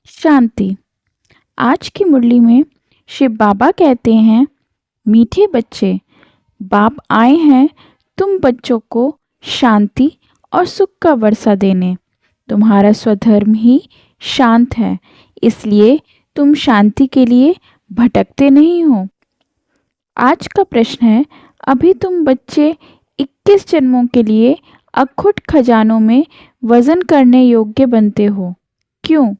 शांति। आज की मुरली में शिव बाबा कहते हैं, मीठे बच्चे, बाप आए हैं तुम बच्चों को शांति और सुख का वर्षा देने। तुम्हारा स्वधर्म ही शांत है, इसलिए तुम शांति के लिए भटकते नहीं हो। आज का प्रश्न है, अभी तुम बच्चे 21 जन्मों के लिए अखुट खजानों में वजन करने योग्य बनते हो। क्यों?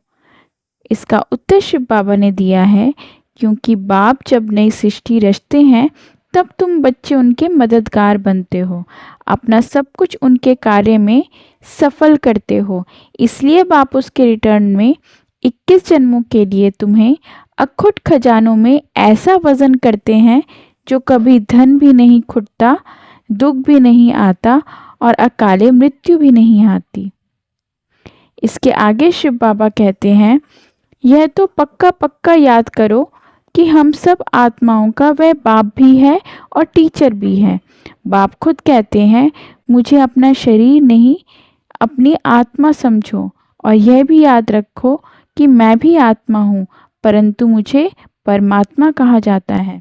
इसका उत्तर शिव बाबा ने दिया है, क्योंकि बाप जब नई सृष्टि रचते हैं तब तुम बच्चे उनके मददगार बनते हो, अपना सब कुछ उनके कार्य में सफल करते हो। इसलिए बाप उसके रिटर्न में 21 जन्मों के लिए तुम्हें अखुट खजानों में ऐसा वजन करते हैं जो कभी धन भी नहीं खुटता, दुख भी नहीं आता और अकाले मृत्यु भी नहीं आती। इसके आगे शिव बाबा कहते हैं, यह तो पक्का पक्का याद करो कि हम सब आत्माओं का वह बाप भी है और टीचर भी है। बाप खुद कहते हैं, मुझे अपना शरीर नहीं अपनी आत्मा समझो, और यह भी याद रखो कि मैं भी आत्मा हूँ, परंतु मुझे परमात्मा कहा जाता है।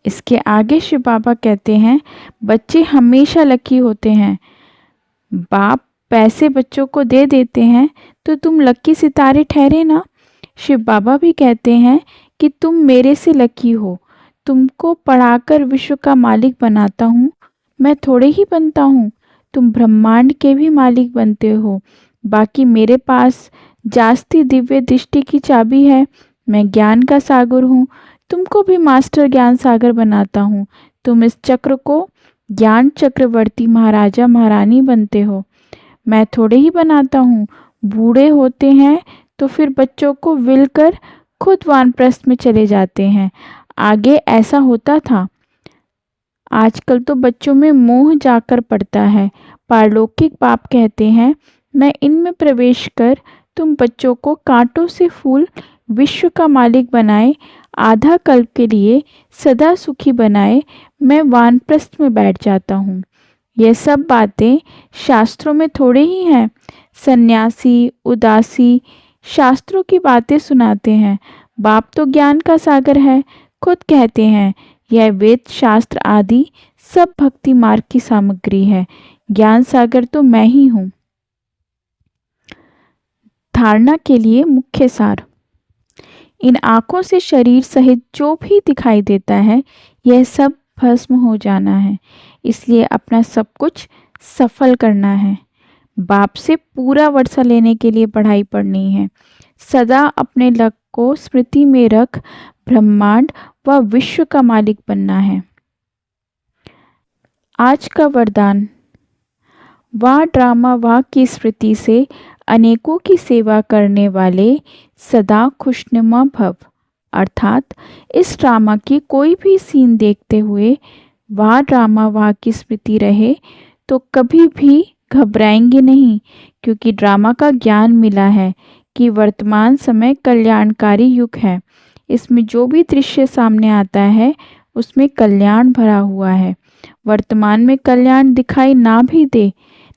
इसके आगे शिव बाबा कहते हैं, बच्चे हमेशा लकी होते हैं। बाप पैसे बच्चों को दे देते हैं तो तुम लकी सितारे ठहरे ना। शिव बाबा भी कहते हैं कि तुम मेरे से लकी हो, तुमको पढ़ाकर विश्व का मालिक बनाता हूँ। मैं थोड़े ही बनता हूँ, तुम ब्रह्मांड के भी मालिक बनते हो। बाकी मेरे पास जास्ती दिव्य दृष्टि की चाबी है। मैं ज्ञान का सागर हूँ, तुमको भी मास्टर ज्ञान सागर बनाता हूँ। तुम इस चक्र को ज्ञान चक्रवर्ती महाराजा महारानी बनते हो। मैं थोड़े ही बनाता हूँ। बूढ़े होते हैं तो फिर बच्चों को विल कर खुद वानप्रस्थ में चले जाते हैं। आगे ऐसा होता था। आजकल तो बच्चों में मोह जाकर पड़ता है। पारलौकिक बाप कहते हैं, मैं इनमें प्रवेश कर तुम बच्चों को कांटों से फूल विश्व का मालिक बनाए, आधा कल्प के लिए सदा सुखी बनाए, मैं वानप्रस्थ में बैठ जाता हूँ। यह सब बातें शास्त्रों में थोड़े ही हैं। सन्यासी उदासी शास्त्रों की बातें सुनाते हैं। बाप तो ज्ञान का सागर है। खुद कहते हैं, यह वेद शास्त्र आदि सब भक्ति मार्ग की सामग्री है। ज्ञान सागर तो मैं ही हूँ। धारणा के लिए मुख्य सार। इन आँखों से शरीर सहित जो भी दिखाई देता है, यह सब भस्म हो जाना है। इसलिए अपना सब कुछ सफल करना है। बाप से पूरा वर्षा लेने के लिए पढ़ाई पढ़नी है। सदा अपने लक्ष्य को स्मृति में रख ब्रह्मांड व विश्व का मालिक बनना है। आज का वरदान। वाह ड्रामा वाह की स्मृति से अनेकों की सेवा करने वाले सदा खुशनुमा भव। अर्थात इस ड्रामा की कोई भी सीन देखते हुए वाह ड्रामा वाह की स्मृति रहे तो कभी भी घबराएंगे नहीं, क्योंकि ड्रामा का ज्ञान मिला है कि वर्तमान समय कल्याणकारी युग है। इसमें जो भी दृश्य सामने आता है उसमें कल्याण भरा हुआ है। वर्तमान में कल्याण दिखाई ना भी दे,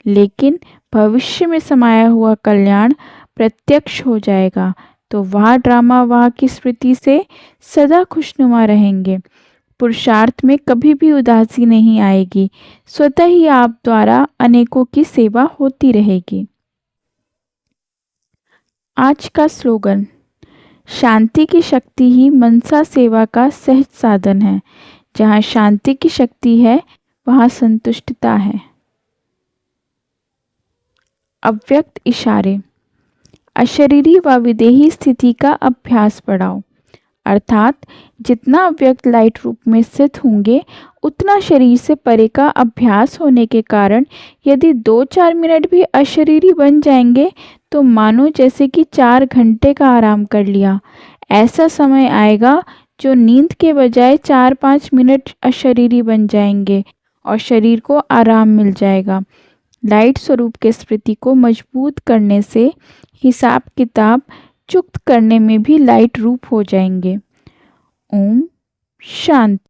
लेकिन भविष्य में समाया हुआ कल्याण प्रत्यक्ष हो जाएगा। तो वाह ड्रामा वाह की स्मृति से सदा खुशनुमा रहेंगे। पुरुषार्थ में कभी भी उदासी नहीं आएगी। स्वतः ही आप द्वारा अनेकों की सेवा होती रहेगी। आज का स्लोगन। शांति की शक्ति ही मनसा सेवा का सहज साधन है। जहाँ शांति की शक्ति है वहाँ संतुष्टता है। अव्यक्त इशारे। अशरीरी व विदेही स्थिति का अभ्यास बढ़ाओ। अर्थात जितना अव्यक्त लाइट रूप में स्थित होंगे उतना शरीर से परे का अभ्यास होने के कारण यदि 2-4 मिनट भी अशरीरी बन जाएंगे तो मानो जैसे कि 4 घंटे का आराम कर लिया। ऐसा समय आएगा जो नींद के बजाय 4-5 मिनट अशरीरी बन जाएंगे और शरीर को आराम मिल जाएगा। लाइट स्वरूप के स्मृति को मजबूत करने से हिसाब किताब चुक्त करने में भी लाइट रूप हो जाएंगे। ओम शांति।